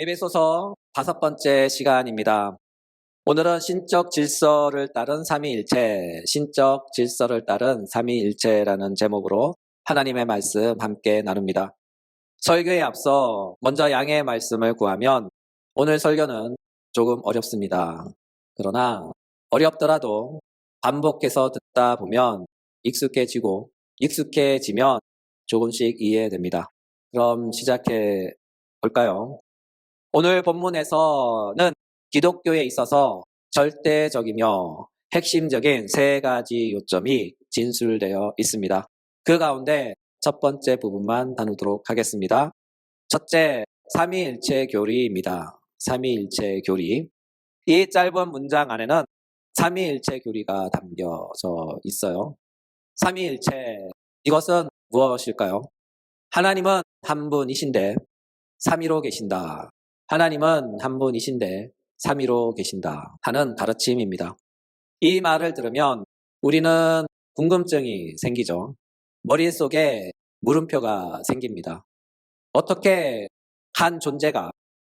에베소서 5번째 시간입니다. 오늘은 신적 질서를 따른 삼위일체, 신적 질서를 따른 삼위일체라는 제목으로 하나님의 말씀 함께 나눕니다. 설교에 앞서 먼저 양해의 말씀을 구하면 오늘 설교는 조금 어렵습니다. 그러나 어렵더라도 반복해서 듣다 보면 익숙해지고 익숙해지면 조금씩 이해됩니다. 그럼 시작해 볼까요? 오늘 본문에서는 기독교에 있어서 절대적이며 핵심적인 3가지 요점이 진술되어 있습니다. 그 가운데 첫 번째 부분만 다루도록 하겠습니다. 첫째, 삼위일체 교리입니다. 삼위일체 교리. 이 짧은 문장 안에는 삼위일체 교리가 담겨져 있어요. 삼위일체, 이것은 무엇일까요? 하나님은 한 분이신데 삼위로 계신다. 하나님은 한 분이신데 삼위로 계신다 하는 가르침입니다. 이 말을 들으면 우리는 궁금증이 생기죠. 머릿속에 물음표가 생깁니다. 어떻게 한 존재가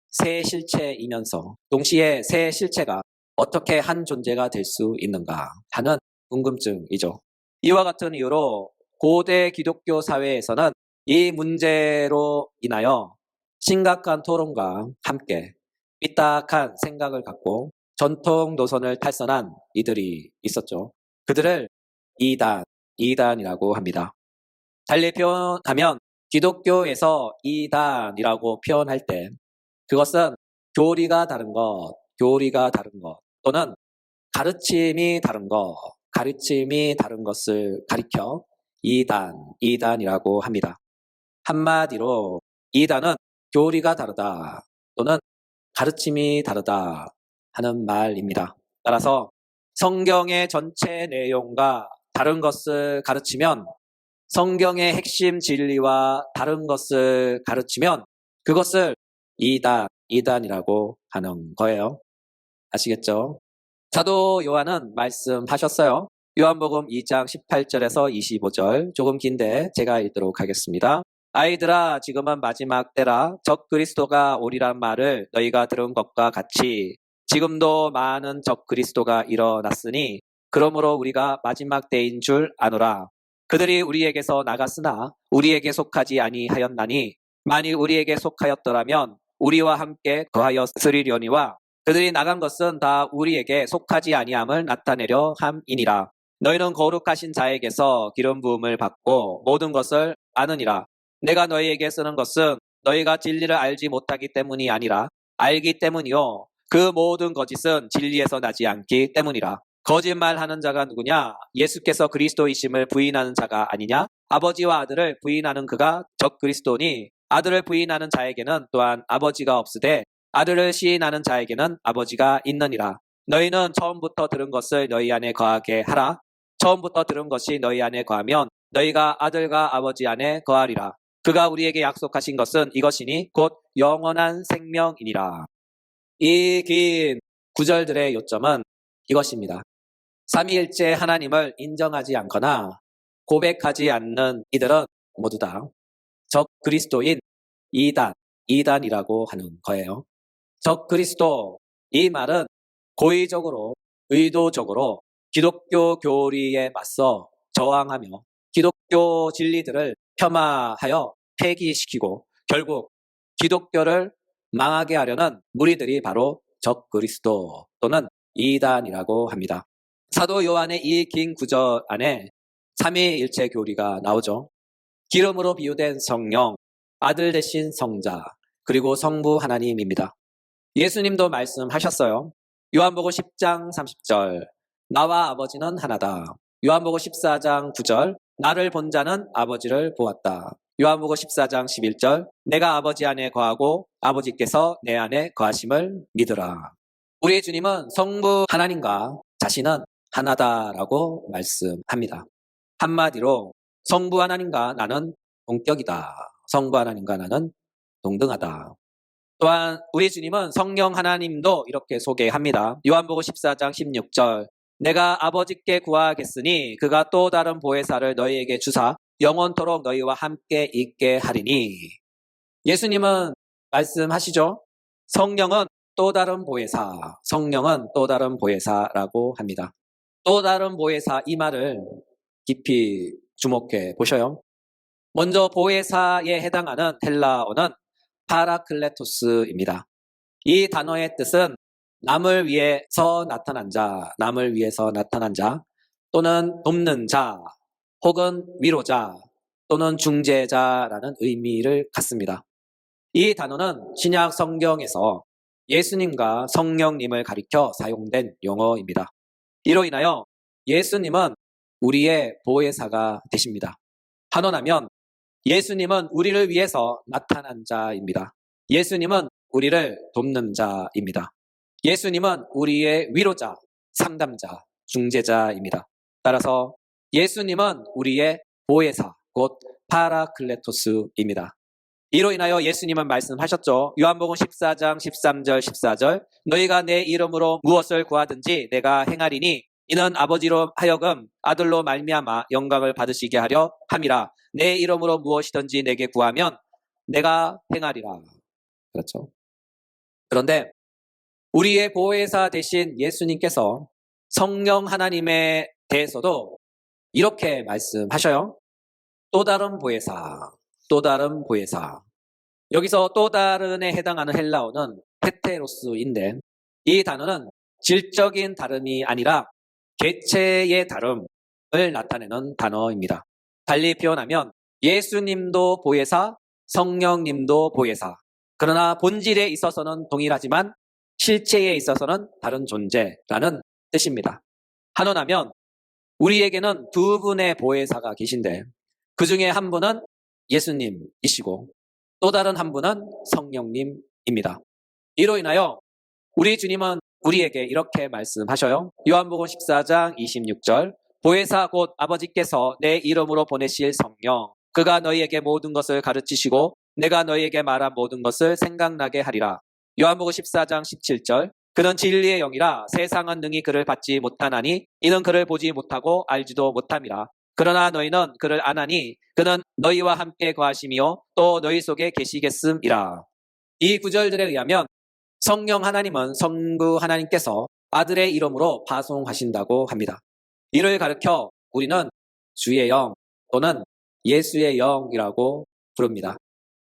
세 실체이면서 동시에 세 실체가 어떻게 한 존재가 될 수 있는가 하는 궁금증이죠. 이와 같은 이유로 고대 기독교 사회에서는 이 문제로 인하여 심각한 토론과 함께 삐딱한 생각을 갖고 전통 노선을 탈선한 이들이 있었죠. 그들을 이단이라고 합니다. 달리 표현하면 기독교에서 이단이라고 표현할 때 그것은 교리가 다른 것 또는 가르침이 다른 것을 가리켜 이단이라고 합니다. 한마디로 이단은 교리가 다르다 또는 가르침이 다르다 하는 말입니다. 따라서 성경의 전체 내용과 다른 것을 가르치면 성경의 핵심 진리와 다른 것을 가르치면 그것을 이단이라고 하는 거예요. 아시겠죠? 사도 요한은 말씀하셨어요. 요한복음 2장 18절에서 25절 조금 긴데 제가 읽도록 하겠습니다. 아이들아, 지금은 마지막 때라. 적 그리스도가 오리란 말을 너희가 들은 것과 같이 지금도 많은 적 그리스도가 일어났으니 그러므로 우리가 마지막 때인 줄 아노라. 그들이 우리에게서 나갔으나 우리에게 속하지 아니하였나니 만일 우리에게 속하였더라면 우리와 함께 거하였으리려니와 그들이 나간 것은 다 우리에게 속하지 아니함을 나타내려 함이니라. 너희는 거룩하신 자에게서 기름 부음을 받고 모든 것을 아느니라. 내가 너희에게 쓰는 것은 너희가 진리를 알지 못하기 때문이 아니라 알기 때문이요. 그 모든 거짓은 진리에서 나지 않기 때문이라. 거짓말하는 자가 누구냐? 예수께서 그리스도이심을 부인하는 자가 아니냐? 아버지와 아들을 부인하는 그가 적 그리스도니 아들을 부인하는 자에게는 또한 아버지가 없으되 아들을 시인하는 자에게는 아버지가 있느니라. 너희는 처음부터 들은 것을 너희 안에 거하게 하라. 처음부터 들은 것이 너희 안에 거하면 너희가 아들과 아버지 안에 거하리라. 그가 우리에게 약속하신 것은 이것이니 곧 영원한 생명이니라. 이 긴 구절들의 요점은 이것입니다. 삼위일체 하나님을 인정하지 않거나 고백하지 않는 이들은 모두 다 적 그리스도인 이단이라고 하는 거예요. 적 그리스도, 이 말은 고의적으로 의도적으로 기독교 교리에 맞서 저항하며 기독교 진리들을 폄하하여 폐기시키고 결국 기독교를 망하게 하려는 무리들이 바로 적 그리스도 또는 이단이라고 합니다. 사도 요한의 이 긴 구절 안에 삼위일체 교리가 나오죠. 기름으로 비유된 성령, 아들 대신 성자, 그리고 성부 하나님입니다. 예수님도 말씀하셨어요. 요한복음 10장 30절, 나와 아버지는 하나다. 요한복음 14장 9절, 나를 본 자는 아버지를 보았다. 요한복음 14장 11절, 내가 아버지 안에 거하고 아버지께서 내 안에 거하심을 믿으라. 우리 주님은 성부 하나님과 자신은 하나다라고 말씀합니다. 한마디로 성부 하나님과 나는 동격이다. 성부 하나님과 나는 동등하다. 또한 우리 주님은 성령 하나님도 이렇게 소개합니다. 요한복음 14장 16절, 내가 아버지께 구하겠으니 그가 또 다른 보혜사를 너희에게 주사 영원토록 너희와 함께 있게 하리니. 예수님은 말씀하시죠. 성령은 또 다른 보혜사, 성령은 또 다른 보혜사라고 합니다. 또 다른 보혜사 이 말을 깊이 주목해 보셔요. 먼저 보혜사에 해당하는 헬라어는 파라클레토스입니다. 이 단어의 뜻은 남을 위해서 나타난 자, 남을 위해서 나타난 자, 또는 돕는 자, 혹은 위로자, 또는 중재자라는 의미를 갖습니다. 이 단어는 신약 성경에서 예수님과 성령님을 가리켜 사용된 용어입니다. 이로 인하여 예수님은 우리의 보혜사가 되십니다. 한원하면 예수님은 우리를 위해서 나타난 자입니다. 예수님은 우리를 돕는 자입니다. 예수님은 우리의 위로자, 상담자, 중재자입니다. 따라서 예수님은 우리의 보혜사, 곧 파라클레토스입니다. 이로 인하여 예수님은 말씀하셨죠. 요한복음 14장 13절 14절 너희가 내 이름으로 무엇을 구하든지 내가 행하리니 이는 아버지로 하여금 아들로 말미암아 영광을 받으시게 하려 함이라. 내 이름으로 무엇이든지 내게 구하면 내가 행하리라. 그렇죠. 그런데 우리의 보혜사 되신 예수님께서 성령 하나님에 대해서도 이렇게 말씀하셔요. 또 다른 보혜사, 또 다른 보혜사. 여기서 또 다른에 해당하는 헬라어는 헤테로스인데 이 단어는 질적인 다름이 아니라 개체의 다름을 나타내는 단어입니다. 달리 표현하면 예수님도 보혜사, 성령님도 보혜사. 그러나 본질에 있어서는 동일하지만 실체에 있어서는 다른 존재라는 뜻입니다. 한원하면 우리에게는 두 분의 보혜사가 계신데 그 중에 한 분은 예수님이시고 또 다른 한 분은 성령님입니다. 이로 인하여 우리 주님은 우리에게 이렇게 말씀하셔요. 요한복음 14장 26절 보혜사 곧 아버지께서 내 이름으로 보내실 성령 그가 너희에게 모든 것을 가르치시고 내가 너희에게 말한 모든 것을 생각나게 하리라. 요한복음 14장 17절 그는 진리의 영이라 세상은 능히 그를 받지 못하나니 이는 그를 보지 못하고 알지도 못함이라. 그러나 너희는 그를 아나니 그는 너희와 함께 거하시며 또 너희 속에 계시겠음이라. 이 구절들에 의하면 성령 하나님은 성부 하나님께서 아들의 이름으로 파송하신다고 합니다. 이를 가르쳐 우리는 주의 영 또는 예수의 영이라고 부릅니다.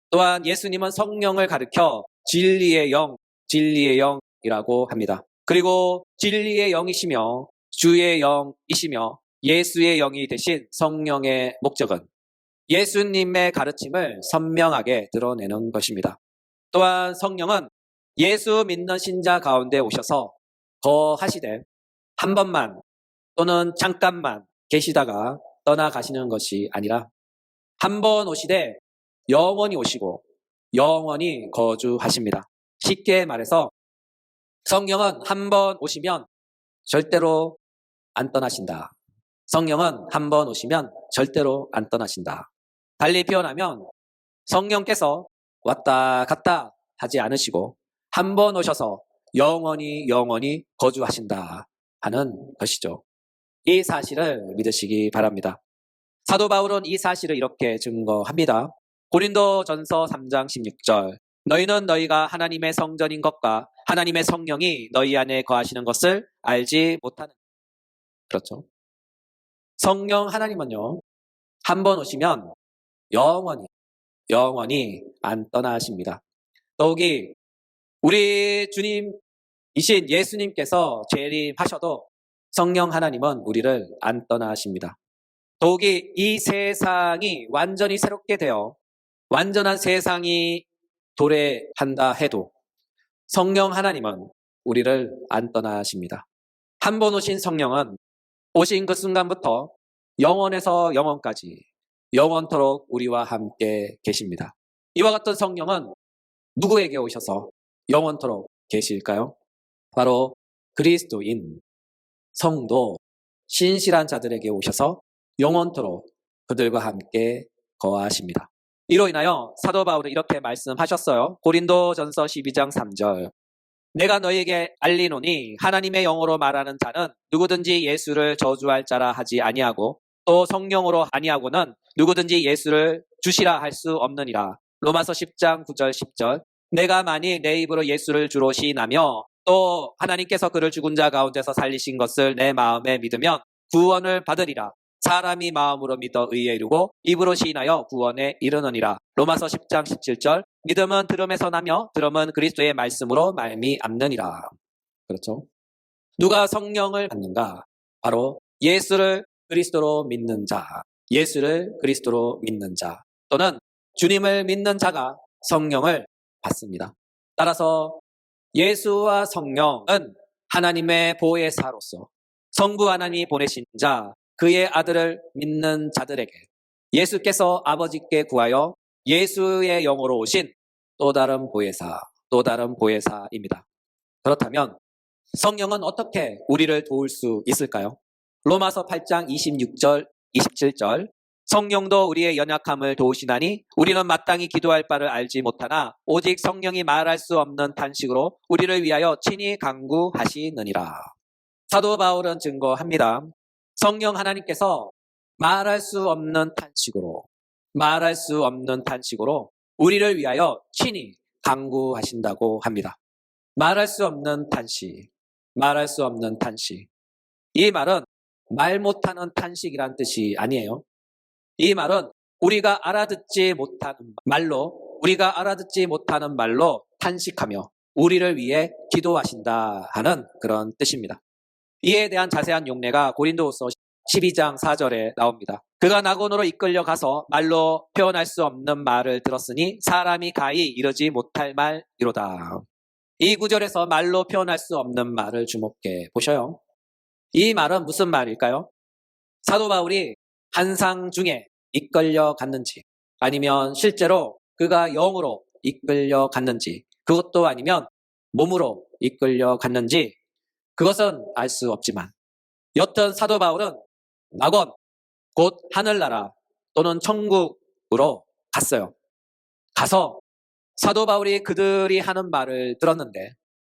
또한 예수님은 성령을 가르쳐 진리의 영, 진리의 영이라고 합니다. 그리고 진리의 영이시며 주의 영이시며 예수의 영이 되신 성령의 목적은 예수님의 가르침을 선명하게 드러내는 것입니다. 또한 성령은 예수 믿는 신자 가운데 오셔서 거하시되 한 번만 또는 잠깐만 계시다가 떠나가시는 것이 아니라 한 번 오시되 영원히 오시고 영원히 거주하십니다. 쉽게 말해서 성령은 한 번 오시면 절대로 안 떠나신다. 성령은 한 번 오시면 절대로 안 떠나신다. 달리 표현하면 성령께서 왔다 갔다 하지 않으시고 한 번 오셔서 영원히 거주하신다 하는 것이죠. 이 사실을 믿으시기 바랍니다. 사도 바울은 이 사실을 이렇게 증거합니다. 고린도전서 3장 16절 너희는 너희가 하나님의 성전인 것과 하나님의 성령이 너희 안에 거하시는 것을 알지 못하는. 그렇죠. 성령 하나님은요, 한 번 오시면 영원히 안 떠나십니다. 더욱이 우리 주님이신 예수님께서 재림하셔도 성령 하나님은 우리를 안 떠나십니다. 더욱이 이 세상이 완전히 새롭게 되어 완전한 세상이 도래한다 해도 성령 하나님은 우리를 안 떠나십니다. 한 번 오신 성령은 오신 그 순간부터 영원에서 영원까지 영원토록 우리와 함께 계십니다. 이와 같은 성령은 누구에게 오셔서 영원토록 계실까요? 바로 그리스도인, 성도, 신실한 자들에게 오셔서 영원토록 그들과 함께 거하십니다. 이로 인하여 사도 바울은 이렇게 말씀하셨어요. 고린도전서 12장 3절 내가 너희에게 알리노니 하나님의 영으로 말하는 자는 누구든지 예수를 저주할 자라 하지 아니하고 또 성령으로 아니하고는 누구든지 예수를 주시라 할 수 없느니라. 로마서 10장 9절 10절 내가 만일 내 입으로 예수를 주로 시인하며 또 하나님께서 그를 죽은 자 가운데서 살리신 것을 내 마음에 믿으면 구원을 받으리라. 사람이 마음으로 믿어 의에 이르고 입으로 시인하여 구원에 이르느니라. 로마서 10장 17절. 믿음은 들음에서 나며 들음은 그리스도의 말씀으로 말미암느니라. 그렇죠? 누가 성령을 받는가? 바로 예수를 그리스도로 믿는 자, 예수를 그리스도로 믿는 자, 또는 주님을 믿는 자가 성령을 받습니다. 따라서 예수와 성령은 하나님의 보혜사로서 성부 하나님이 보내신 자, 그의 아들을 믿는 자들에게 예수께서 아버지께 구하여 예수의 영으로 오신 또 다른 보혜사, 또 다른 보혜사입니다. 그렇다면 성령은 어떻게 우리를 도울 수 있을까요? 로마서 8장 26절, 27절. 성령도 우리의 연약함을 도우시나니 우리는 마땅히 기도할 바를 알지 못하나 오직 성령이 말할 수 없는 탄식으로 우리를 위하여 친히 간구하시느니라. 사도 바울은 증거합니다. 성령 하나님께서 말할 수 없는 탄식으로, 말할 수 없는 탄식으로 우리를 위하여 친히 간구하신다고 합니다. 말할 수 없는 탄식, 말할 수 없는 탄식. 이 말은 말 못하는 탄식이란 뜻이 아니에요. 이 말은 우리가 알아듣지 못하는 말로 탄식하며 우리를 위해 기도하신다 하는 그런 뜻입니다. 이에 대한 자세한 용례가 고린도후서 12장 4절에 나옵니다. 그가 낙원으로 이끌려 가서 말로 표현할 수 없는 말을 들었으니 사람이 가히 이르지 못할 말이로다. 이 구절에서 말로 표현할 수 없는 말을 주목해 보셔요. 이 말은 무슨 말일까요? 사도 바울이 환상 중에 이끌려 갔는지, 아니면 실제로 그가 영으로 이끌려 갔는지, 그것도 아니면 몸으로 이끌려 갔는지, 그것은 알 수 없지만, 여튼 사도 바울은 낙원, 곧 하늘나라 또는 천국으로 갔어요. 가서 사도 바울이 그들이 하는 말을 들었는데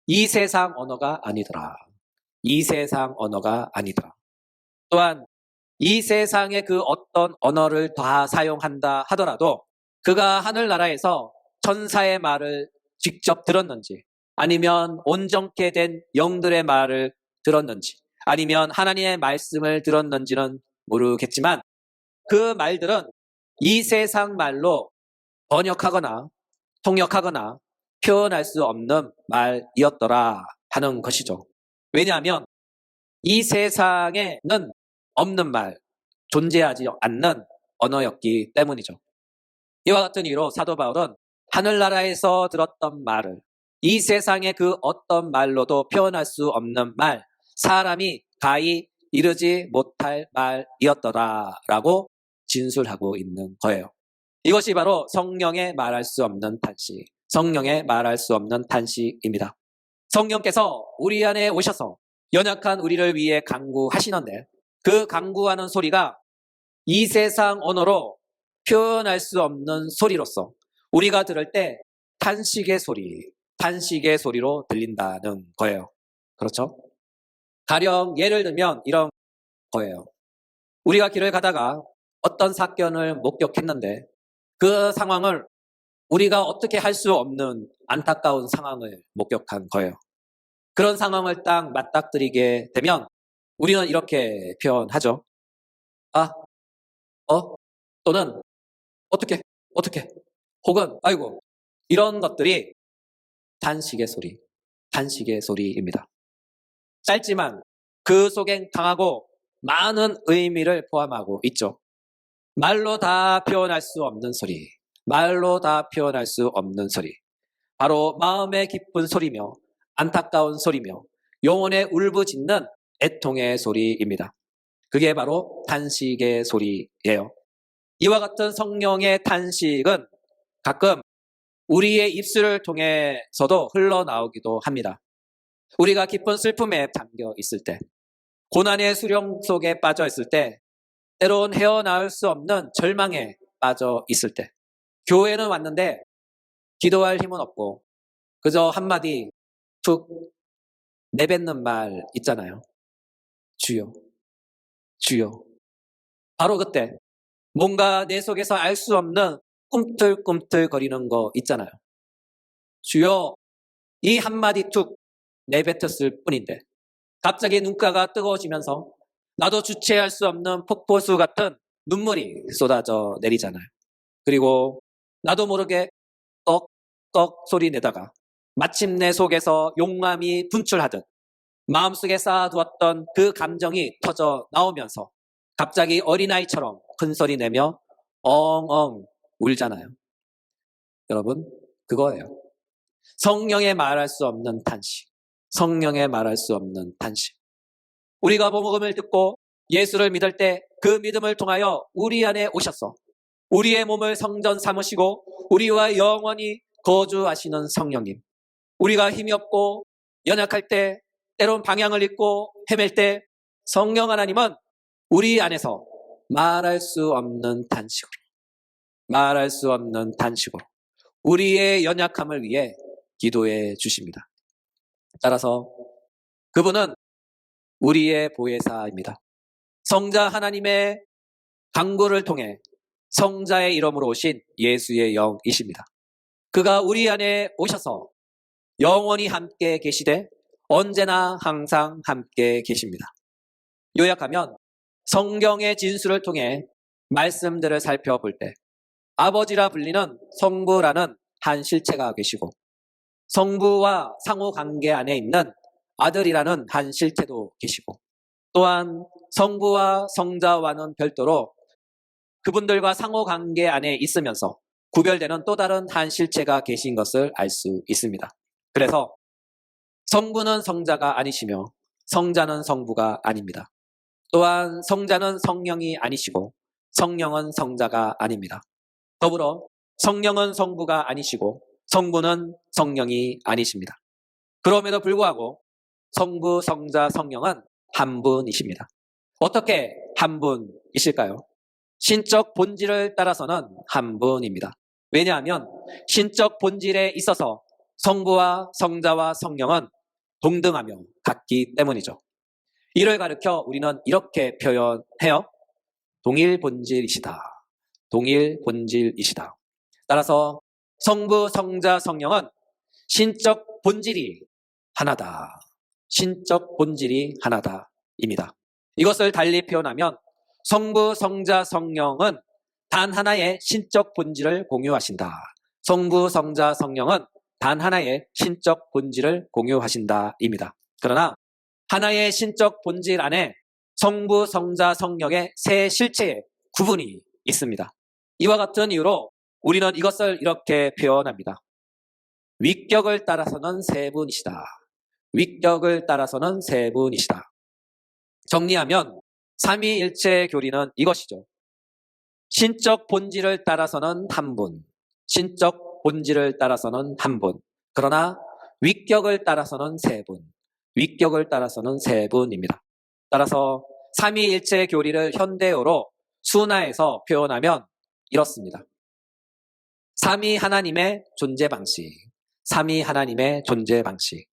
이 세상 언어가 아니더라. 이 세상 언어가 아니더라. 또한 이 세상의 그 어떤 언어를 다 사용한다 하더라도 그가 하늘나라에서 천사의 말을 직접 들었는지, 아니면 온전케 된 영들의 말을 들었는지, 아니면 하나님의 말씀을 들었는지는 모르겠지만 그 말들은 이 세상 말로 번역하거나 통역하거나 표현할 수 없는 말이었더라 하는 것이죠. 왜냐하면 이 세상에는 없는 말, 존재하지 않는 언어였기 때문이죠. 이와 같은 이유로 사도 바울은 하늘나라에서 들었던 말을 이 세상의 그 어떤 말로도 표현할 수 없는 말, 사람이 가히 이르지 못할 말이었더라라고 진술하고 있는 거예요. 이것이 바로 성령의 말할 수 없는 탄식, 성령의 말할 수 없는 탄식입니다. 성령께서 우리 안에 오셔서 연약한 우리를 위해 간구하시는데 그 간구하는 소리가 이 세상 언어로 표현할 수 없는 소리로서 우리가 들을 때 탄식의 소리로 들린다는 거예요. 그렇죠? 가령 예를 들면 이런 거예요. 우리가 길을 가다가 어떤 사건을 목격했는데 그 상황을 우리가 어떻게 할 수 없는 안타까운 상황을 목격한 거예요. 그런 상황을 딱 맞닥뜨리게 되면 우리는 이렇게 표현하죠. 아, 또는 어떻게, 혹은 아이고, 이런 것들이 탄식의 소리입니다. 짧지만 그 속엔 강하고 많은 의미를 포함하고 있죠. 말로 다 표현할 수 없는 소리, 말로 다 표현할 수 없는 소리. 바로 마음의 깊은 소리며 안타까운 소리며 영혼의 울부짖는 애통의 소리입니다. 그게 바로 탄식의 소리예요. 이와 같은 성령의 탄식은 가끔 우리의 입술을 통해서도 흘러나오기도 합니다. 우리가 깊은 슬픔에 잠겨 있을 때, 고난의 수령 속에 빠져 있을 때, 때론 헤어나올 수 없는 절망에 빠져 있을 때, 교회는 왔는데 기도할 힘은 없고 그저 한마디 툭 내뱉는 말 있잖아요. 주여, 주여. 바로 그때 뭔가 내 속에서 알 수 없는 꿈틀꿈틀 거리는 거 있잖아요. 주여, 이 한마디 툭 내뱉었을 뿐인데 갑자기 눈가가 뜨거워지면서 나도 주체할 수 없는 폭포수 같은 눈물이 쏟아져 내리잖아요. 그리고 나도 모르게 꺽꺽 소리 내다가 마침내 속에서 용암이 분출하듯 마음속에 쌓아두었던 그 감정이 터져 나오면서 갑자기 어린아이처럼 큰 소리 내며 엉엉 울잖아요. 여러분, 그거예요. 성령의 말할 수 없는 탄식. 성령의 말할 수 없는 탄식. 우리가 복음을 듣고 예수를 믿을 때 그 믿음을 통하여 우리 안에 오셔서 우리의 몸을 성전 삼으시고 우리와 영원히 거주하시는 성령님. 우리가 힘이 없고 연약할 때, 때론 방향을 잃고 헤맬 때 성령 하나님은 우리 안에서 말할 수 없는 탄식으로, 말할 수 없는 탄식으로 우리의 연약함을 위해 기도해 주십니다. 따라서 그분은 우리의 보혜사입니다. 성자 하나님의 강구를 통해 성자의 이름으로 오신 예수의 영이십니다. 그가 우리 안에 오셔서 영원히 함께 계시되 언제나 항상 함께 계십니다. 요약하면 성경의 진수를 통해 말씀들을 살펴볼 때 아버지라 불리는 성부라는 한 실체가 계시고 성부와 상호관계 안에 있는 아들이라는 한 실체도 계시고 또한 성부와 성자와는 별도로 그분들과 상호관계 안에 있으면서 구별되는 또 다른 한 실체가 계신 것을 알 수 있습니다. 그래서 성부는 성자가 아니시며 성자는 성부가 아닙니다. 또한 성자는 성령이 아니시고 성령은 성자가 아닙니다. 더불어 성령은 성부가 아니시고 성부는 성령이 아니십니다. 그럼에도 불구하고 성부, 성자, 성령은 한 분이십니다. 어떻게 한 분이실까요? 신적 본질을 따라서는 한 분입니다. 왜냐하면 신적 본질에 있어서 성부와 성자와 성령은 동등하며 같기 때문이죠. 이를 가르쳐 우리는 이렇게 표현해요. 동일 본질이시다. 동일 본질이시다. 따라서 성부, 성자, 성령은 신적 본질이 하나다. 신적 본질이 하나다입니다. 이것을 달리 표현하면 성부, 성자, 성령은 단 하나의 신적 본질을 공유하신다. 성부, 성자, 성령은 단 하나의 신적 본질을 공유하신다입니다. 그러나 하나의 신적 본질 안에 성부, 성자, 성령의 세 실체의 구분이 있습니다. 이와 같은 이유로 우리는 이것을 이렇게 표현합니다. 위격을 따라서는 세 분이시다. 위격을 따라서는 세 분이시다. 정리하면 삼위일체 교리는 이것이죠. 신적 본질을 따라서는 한 분, 신적 본질을 따라서는 한 분, 그러나 위격을 따라서는 세 분, 위격을 따라서는 세 분입니다. 따라서 삼위일체 교리를 현대어로 순화해서 표현하면 이렇습니다. 삼위 하나님의 존재 방식, 삼위 하나님의 존재 방식.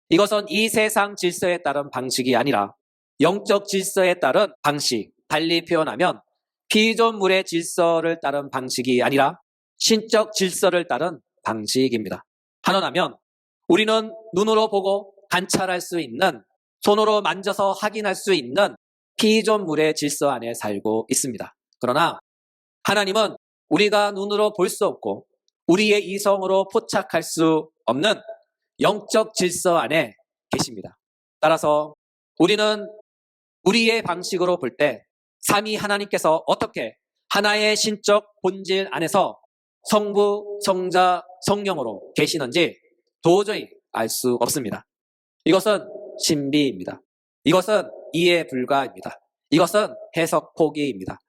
이것은 이 세상 질서에 따른 방식이 아니라 영적 질서에 따른 방식, 달리 표현하면 피조물의 질서를 따른 방식이 아니라 신적 질서를 따른 방식입니다. 한원하면 우리는 눈으로 보고 관찰할 수 있는, 손으로 만져서 확인할 수 있는 피조물의 질서 안에 살고 있습니다. 그러나 하나님은 우리가 눈으로 볼 수 없고 우리의 이성으로 포착할 수 없는 영적 질서 안에 계십니다. 따라서 우리는 우리의 방식으로 볼 때 삼위 하나님께서 어떻게 하나의 신적 본질 안에서 성부, 성자, 성령으로 계시는지 도저히 알 수 없습니다. 이것은 신비입니다. 이것은 이해 불가입니다. 이것은 해석 포기입니다.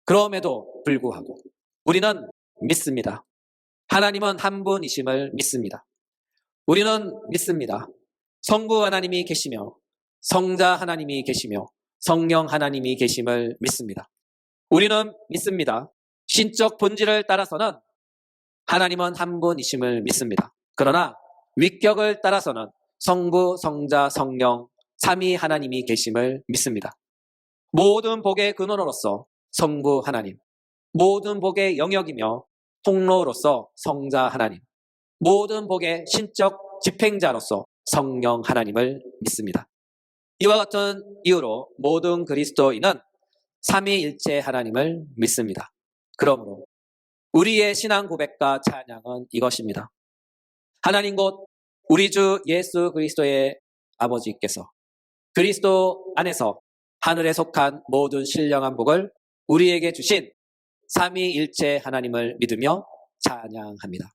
그럼에도 불구하고 우리는 믿습니다. 하나님은 한 분이심을 믿습니다. 우리는 믿습니다. 성부 하나님이 계시며 성자 하나님이 계시며 성령 하나님이 계심을 믿습니다. 우리는 믿습니다. 신적 본질을 따라서는 하나님은 한 분이심을 믿습니다. 그러나 위격을 따라서는 성부, 성자, 성령, 삼위 하나님이 계심을 믿습니다. 모든 복의 근원으로서 성부 하나님, 모든 복의 영역이며 통로로서 성자 하나님, 모든 복의 신적 집행자로서 성령 하나님을 믿습니다. 이와 같은 이유로 모든 그리스도인은 삼위일체 하나님을 믿습니다. 그러므로 우리의 신앙 고백과 찬양은 이것입니다. 하나님 곧 우리 주 예수 그리스도의 아버지께서 그리스도 안에서 하늘에 속한 모든 신령한 복을 우리에게 주신 삼위일체 하나님을 믿으며 찬양합니다.